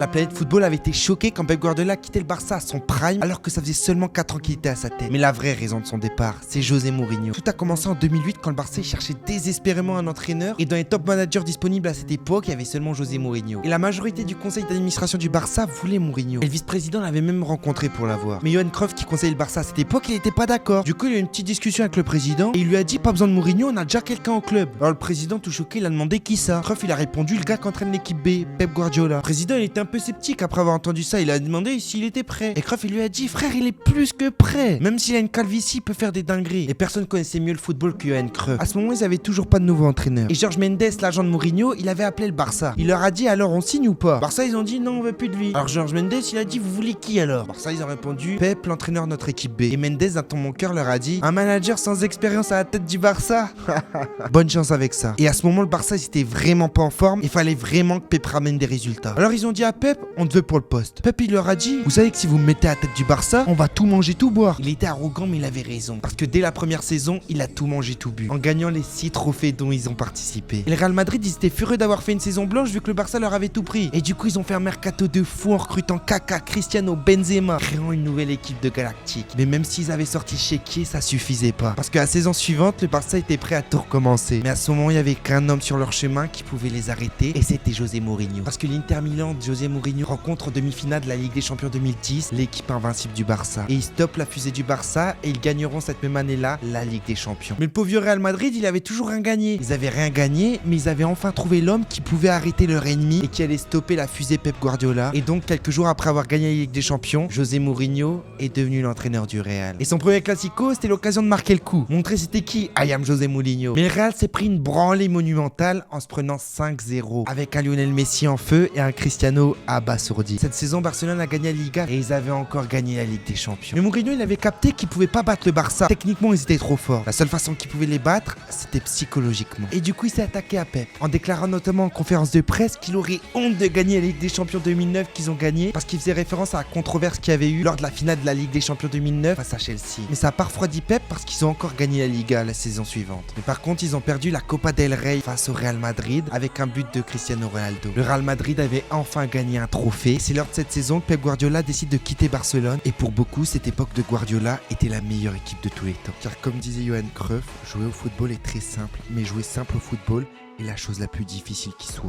La planète football avait été choquée quand Pep Guardiola quittait le Barça à son prime alors que ça faisait seulement 4 ans qu'il était à sa tête. Mais la vraie raison de son départ, c'est José Mourinho. Tout a commencé en 2008 quand le Barça cherchait désespérément un entraîneur et dans les top managers disponibles à cette époque, il y avait seulement José Mourinho. Et la majorité du conseil d'administration du Barça voulait Mourinho. Et le vice-président l'avait même rencontré pour l'avoir. Mais Johan Cruyff qui conseillait le Barça à cette époque, il était pas d'accord. Du coup, il y a eu une petite discussion avec le président et il lui a dit pas besoin de Mourinho, on a déjà quelqu'un au club. Alors le président tout choqué, il a demandé qui ça. Cruyff il a répondu le gars qui entraîne l'équipe B, Pep Guardiola. Le président il était un peu sceptique après avoir entendu ça, il a demandé s'il était prêt. Et Cruyff il lui a dit frère il est plus que prêt. Même s'il a une calvitie, il peut faire des dingueries. Et personne connaissait mieux le football que Johan Cruyff. À ce moment ils avaient toujours pas de nouveau entraîneur. Et Jorge Mendes, l'agent de Mourinho, il avait appelé le Barça. Il leur a dit alors on signe ou pas. Barça ils ont dit non on veut plus de lui. Alors Jorge Mendes il a dit vous voulez qui alors. Barça ils ont répondu Pep l'entraîneur de notre équipe B. Et Mendes d'un ton mon cœur leur a dit un manager sans expérience à la tête du Barça. Bonne chance avec ça. Et à ce moment le Barça ils étaient vraiment pas en forme. Il fallait vraiment que Pep ramène des résultats. Alors ils ont dit à Pep on te veut pour le poste. Pep il leur a dit vous savez que si vous me mettez à la tête du Barça on va tout manger tout boire. Il était arrogant mais il avait raison. Parce que dès la première saison il a tout mangé tout bu. En gagnant les 6 trophées dont ils ont participé. Et le Real Madrid ils étaient furieux d'avoir fait une saison blanche vu que le Barça leur avait tout pris. Et du coup ils ont fait un mercato de fou en recrutant Kaka, Cristiano, Benzema, créant une nouvelle équipe de Galactique. Mais même s'ils avaient sorti chéquier ça suffisait pas. Parce que la saison suivante le Barça était prêt à tout recommencer. Mais à ce moment il y avait qu'un homme sur leur chemin qui pouvait les arrêter et c'était José Mourinho. Parce que l'Inter Milan de José Mourinho rencontre en demi-finale de la Ligue des Champions 2010 l'équipe invincible du Barça. Et ils stoppent la fusée du Barça et ils gagneront cette même année-là la Ligue des Champions. Mais le pauvre vieux Real Madrid il avait toujours rien gagné. Ils avaient rien gagné mais ils avaient enfin trouvé l'homme qui pouvait arrêter leur ennemi et qui allait stopper la fusée Pep Guardiola. Et donc quelques jours après avoir gagné la Ligue des Champions, José Mourinho est devenu l'entraîneur du Real. Et son premier classico c'était l'occasion de marquer le coup. Montrer c'était qui I am José Mourinho. Mais le Real s'est pris une branlée monumentale en se prenant 5-0 avec un Lionel Messi en feu et un Cristiano abasourdi. Cette saison Barcelone a gagné la Liga et ils avaient encore gagné la Ligue des Champions. Mais Mourinho il avait capté qu'il pouvait pas battre le Barça. Techniquement ils étaient trop forts. La seule façon qu'il pouvait les battre c'était psychologiquement. Et du coup il s'est attaqué à Pep en déclarant notamment en conférence de presse qu'il aurait honte de gagner la Ligue des Champions 2009 qu'ils ont gagné parce qu'il faisait référence à la controverse qu'il y avait eu lors de la finale de la Ligue des Champions 2009 face à Chelsea. Mais ça a pas refroidi Pep parce qu'ils ont encore gagné la Liga la saison suivante. Mais par contre ils ont perdu la Copa del Rey face au Real Madrid avec un but de Cristiano Ronaldo. Le Real Madrid avait enfin gagné un trophée. C'est lors de cette saison que Pep Guardiola décide de quitter Barcelone et pour beaucoup cette époque de Guardiola était la meilleure équipe de tous les temps. Car comme disait Johan Cruyff, jouer au football est très simple mais jouer simple au football est la chose la plus difficile qui soit.